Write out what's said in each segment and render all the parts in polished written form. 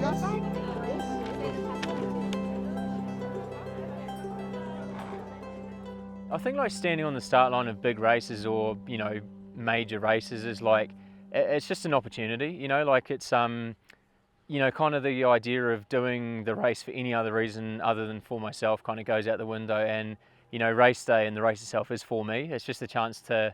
I think like standing on the start line of big races or, you know, major races is like, it's just an opportunity, you know, like it's, you know, kind of the idea of doing the race for any other reason other than for myself kind of goes out the window. And, you know, race day and the race itself is for me. It's just a chance to,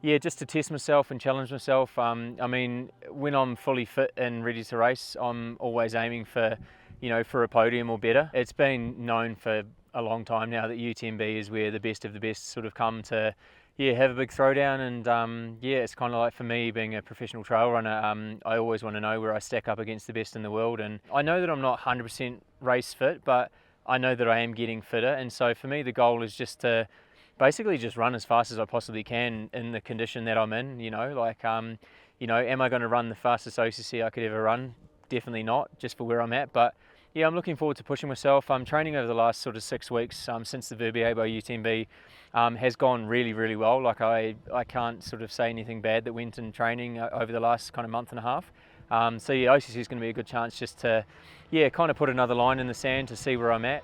yeah, just to test myself and challenge myself. I mean, when I'm fully fit and ready to race, I'm always aiming for, you know, for a podium or better. It's been known for a long time now that UTMB is where the best of the best sort of come to, yeah, have a big throwdown. And yeah, it's kind of like for me being a professional trail runner, I always want to know where I stack up against the best in the world. And I know that I'm not 100% race fit, but I know that I am getting fitter. And so for me, the goal is just to basically just run as fast as I possibly can in the condition that I'm in, you know, like, you know, am I going to run the fastest OCC I could ever run? Definitely not, just for where I'm at. But yeah, I'm looking forward to pushing myself. I'm training over the last sort of 6 weeks since the Verbiebo UTMB has gone really, really well. Like I can't sort of say anything bad that went in training over the last kind of month and a half. So yeah, OCC is going to be a good chance just to, yeah, kind of put another line in the sand to see where I'm at.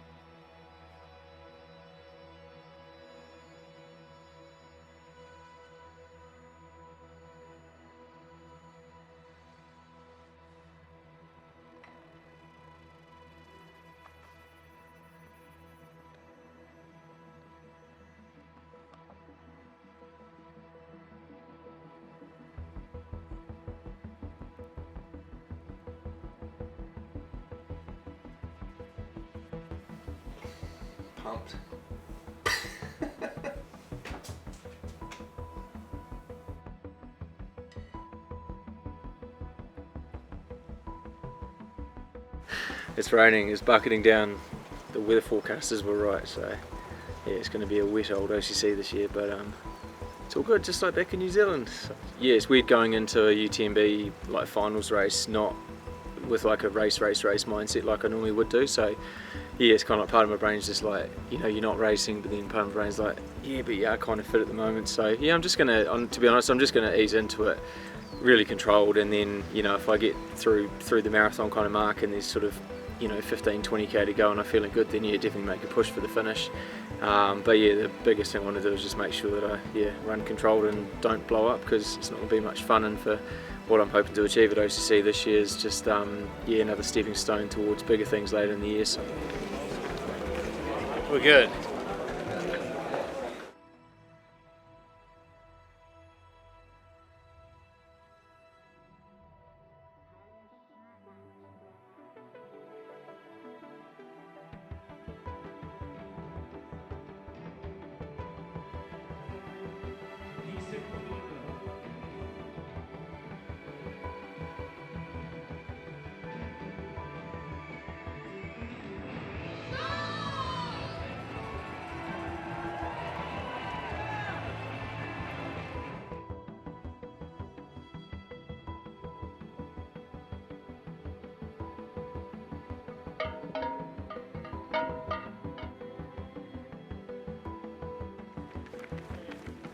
Pumped. It's raining, it's bucketing down. The weather forecasters were right, so yeah, it's going to be a wet old OCC this year, but it's all good, just like back in New Zealand. So, yeah, it's weird going into a UTMB like finals race, not with like a race mindset like I normally would do. So yeah, it's kind of like part of my brain's just like, you know, you're not racing, but then part of my brain's like, yeah, but you are kind of fit at the moment. So yeah, I'm just gonna, to be honest, I'm just gonna ease into it, really controlled, and then, you know, if I get through the marathon kind of mark and there's sort of, you know, 15-20k to go and I'm feeling good, then yeah, definitely make a push for the finish. But yeah, the biggest thing I want to do is just make sure that I run controlled and don't blow up, because it's not going to be much fun. And for what I'm hoping to achieve at OCC this year is just another stepping stone towards bigger things later in the year. So we're good.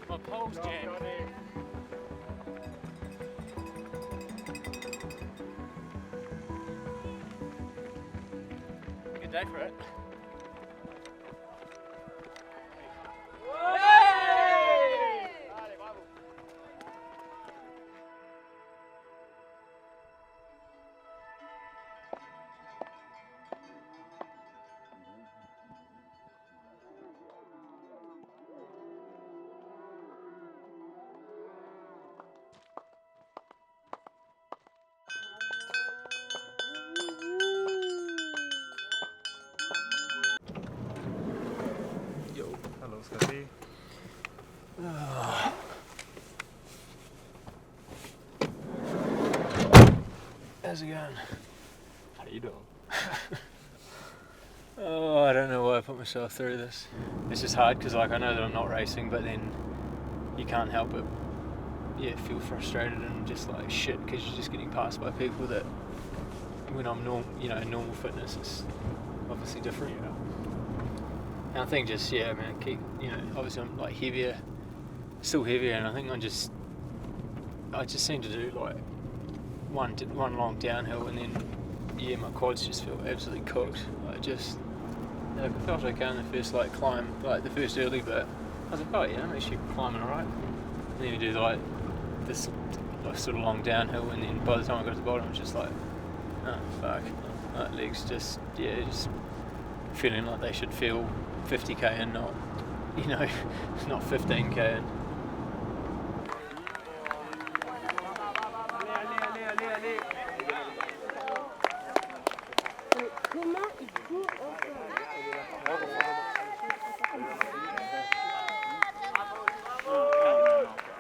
My pole's jammed. Good day for it. Hello, Scotty. How's it going? How you doing? Oh, I don't know why I put myself through this. It's just hard because, like, I know that I'm not racing, but then you can't help but, yeah, feel frustrated and just like shit, because you're just getting passed by people that, when I'm normal fitness, it's obviously different. Yeah. And I think just, yeah, man, obviously I'm like heavier, still heavier, and I think I just seem to do like one long downhill and then, yeah, my quads just feel absolutely cooked. I felt okay on the first climb, the first early bit. I was like, oh yeah, I'm actually climbing alright. And then you do this sort of long downhill, and then by the time I got to the bottom, I was just like, oh fuck, legs just feeling like they should feel 50k and not, not 15k in.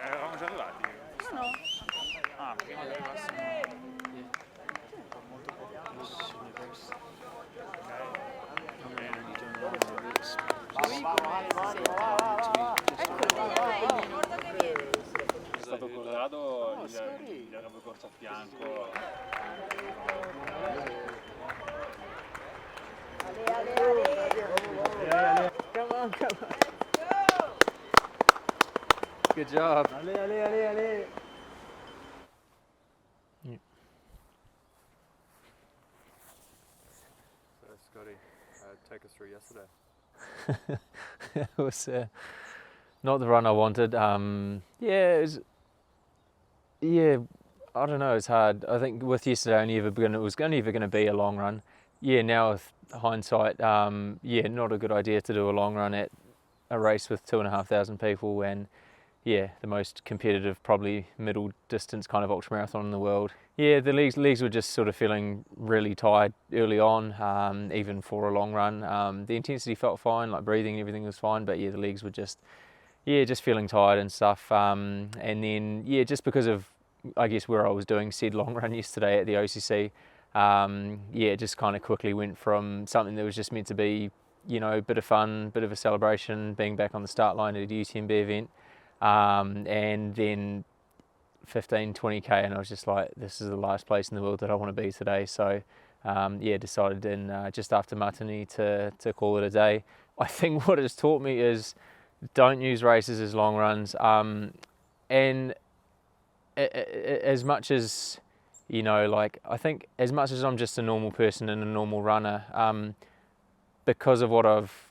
Eravamo già arrivati? No. Ah, perché magari arrivassimo molto poco. Se è stato Corrado gli avrebbe corso a fianco. Come on. Good job. Allez. Yeah. So Scotty, take us through yesterday. It was not the run I wanted. It was. Yeah, I don't know. It's hard. I think with yesterday, it was only ever going to be a long run. Yeah, now with hindsight, not a good idea to do a long run at a race with 2,500 people and the most competitive, probably middle distance kind of ultramarathon in the world. Yeah, the legs were just sort of feeling really tired early on, even for a long run. The intensity felt fine, like breathing and everything was fine, but the legs were just feeling tired and stuff. And then, just because of, I guess, where I was doing said long run yesterday at the OCC, it just kind of quickly went from something that was just meant to be, a bit of fun, bit of a celebration, being back on the start line at a UTMB event, and then 15, 20k, and I was just like, this is the last place in the world that I want to be today. So, decided in just after Matini to call it a day. I think what it's taught me is don't use races as long runs, and as much as I think as much as I'm just a normal person and a normal runner, because of what I've,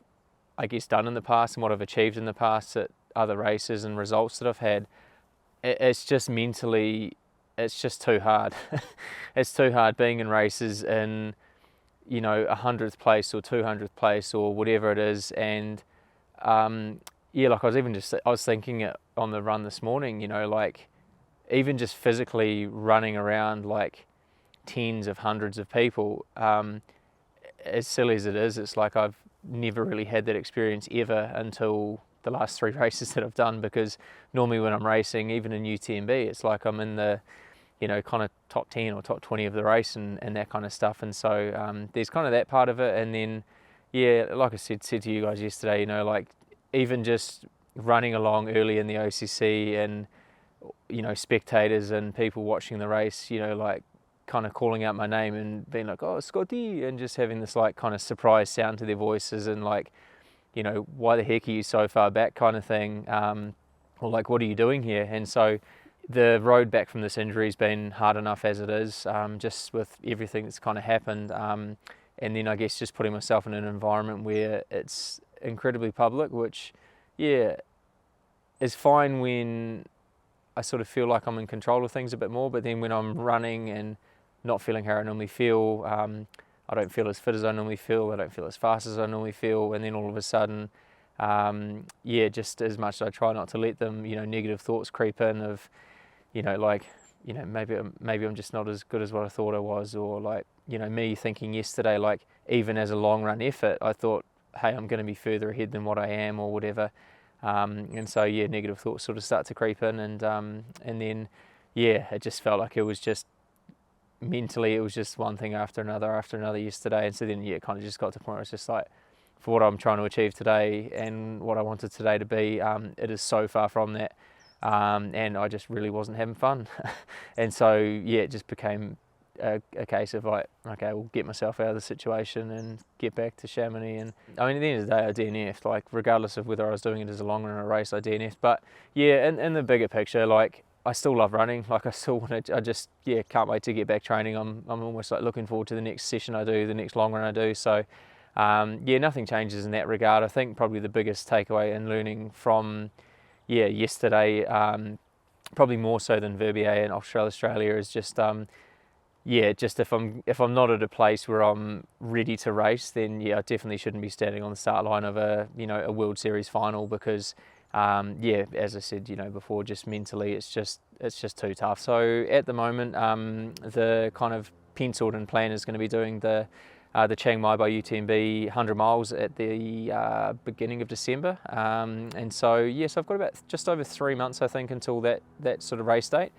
I guess, done in the past and what I've achieved in the past at other races and results that I've had, it's just mentally, it's just too hard. It's too hard being in races in, 100th place or 200th place or whatever it is. And I was thinking it on the run this morning, even just physically running around tens of hundreds of people, as silly as it is, it's like I've never really had that experience ever until the last 3 races that I've done, because normally when I'm racing, even in UTMB, it's like I'm in the, kind of top 10 or top 20 of the race and that kind of stuff. And so there's kind of that part of it. And then, like I said to you guys yesterday, even just running along early in the OCC and, spectators and people watching the race, kind of calling out my name and being like, oh, Scotty, and just having this kind of surprise sound to their voices and why the heck are you so far back kind of thing, or what are you doing here? And so the road back from this injury has been hard enough as it is, just with everything that's kind of happened, and then I guess just putting myself in an environment where it's incredibly public, which is fine when I sort of feel like I'm in control of things a bit more, but then when I'm running and not feeling how I normally feel, I don't feel as fit as I normally feel, I don't feel as fast as I normally feel, and then all of a sudden, just as much as I try not to let them, negative thoughts creep in of, maybe I'm just not as good as what I thought I was, or me thinking yesterday, even as a long run effort, I thought, hey, I'm going to be further ahead than what I am or whatever. And so negative thoughts sort of start to creep in, and then it just felt like it was just mentally, it was just one thing after another yesterday. And so then it kind of just got to the point where it's just like, for what I'm trying to achieve today and what I wanted today to be, it is so far from that, and I just really wasn't having fun. And so it just became a case of okay, we'll get myself out of the situation and get back to Chamonix. And I mean, at the end of the day, I DNF'd, regardless of whether I was doing it as a long run or a race, I DNF'd. But in the bigger picture, I still love running. Like I still want to. I just can't wait to get back training. I'm almost like looking forward to the next session I do, the next long run I do. So nothing changes in that regard. I think probably the biggest takeaway and learning from yesterday, probably more so than Verbier and Australia is just just if I'm not at a place where I'm ready to race, then I definitely shouldn't be standing on the start line of a World Series final, because as I said before, just mentally it's just too tough. So at the moment, the kind of penciled in plan is going to be doing the Chiang Mai by UTMB 100 miles at the beginning of December, and so yes, I've got about just over 3 months I think until that sort of race date.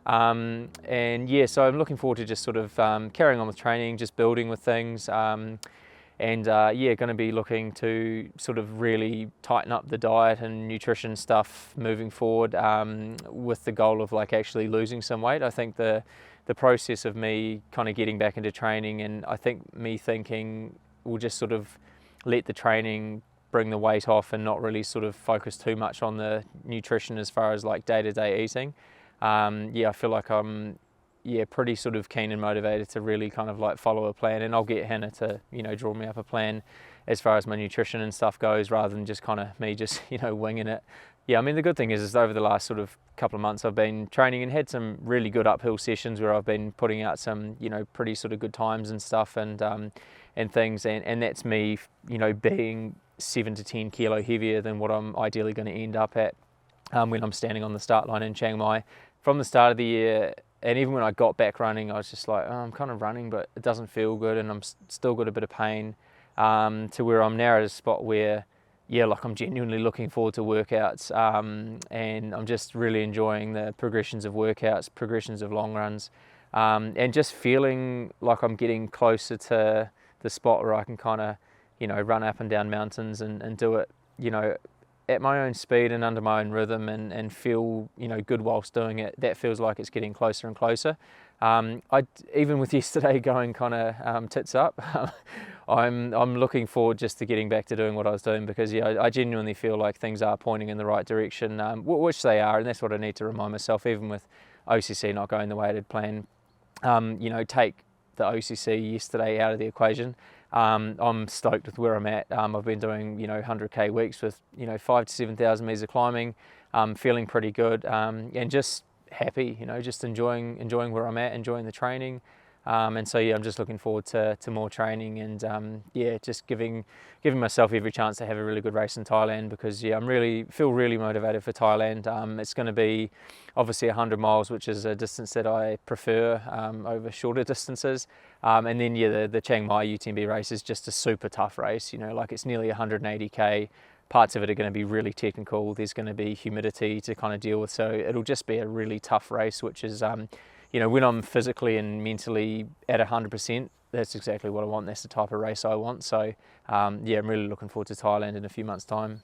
So I'm looking forward to just sort of carrying on with training, just building with things, going to be looking to sort of really tighten up the diet and nutrition stuff moving forward, with the goal of like actually losing some weight. I think the process of me kind of getting back into training, and I think me thinking we'll just sort of let the training bring the weight off and not really sort of focus too much on the nutrition as far as like day-to-day eating. I feel like I'm pretty sort of keen and motivated to really kind of like follow a plan, and I'll get Hannah to draw me up a plan as far as my nutrition and stuff goes, rather than just kind of me just winging it. I mean, the good thing is over the last sort of couple of months I've been training and had some really good uphill sessions where I've been putting out some pretty sort of good times and stuff, and things, and that's me being 7 to 10 kilo heavier than what I'm ideally going to end up at when I'm standing on the start line in Chiang Mai. From the start of the year, and even when I got back running, I was just like, I'm kind of running, but it doesn't feel good, and I'm still got a bit of pain, to where I'm now at a spot where, like I'm genuinely looking forward to workouts, and I'm just really enjoying the progressions of workouts, progressions of long runs, and just feeling like I'm getting closer to the spot where I can kind of, run up and down mountains and do it, at my own speed and under my own rhythm, and feel good whilst doing it. That feels like it's getting closer and closer. Even with yesterday going kind of tits up, I'm looking forward just to getting back to doing what I was doing, because I genuinely feel like things are pointing in the right direction, which they are, and that's what I need to remind myself, even with OCC not going the way I had planned. Take the OCC yesterday out of the equation. I'm stoked with where I'm at. I've been doing 100k weeks with 5,000 to 7,000 meters of climbing, feeling pretty good, and just happy, just enjoying where I'm at, enjoying the training, and so I'm just looking forward to more training, and just giving myself every chance to have a really good race in Thailand, because feel really motivated for Thailand. It's going to be obviously 100 miles, which is a distance that I prefer over shorter distances, and then the Chiang Mai UTMB race is just a super tough race. Like it's nearly 180k. Parts of it are going to be really technical. There's going to be humidity to kind of deal with, so it'll just be a really tough race, which is when I'm physically and mentally at 100%, that's exactly what I want. That's the type of race I want. So I'm really looking forward to Thailand in a few months' time.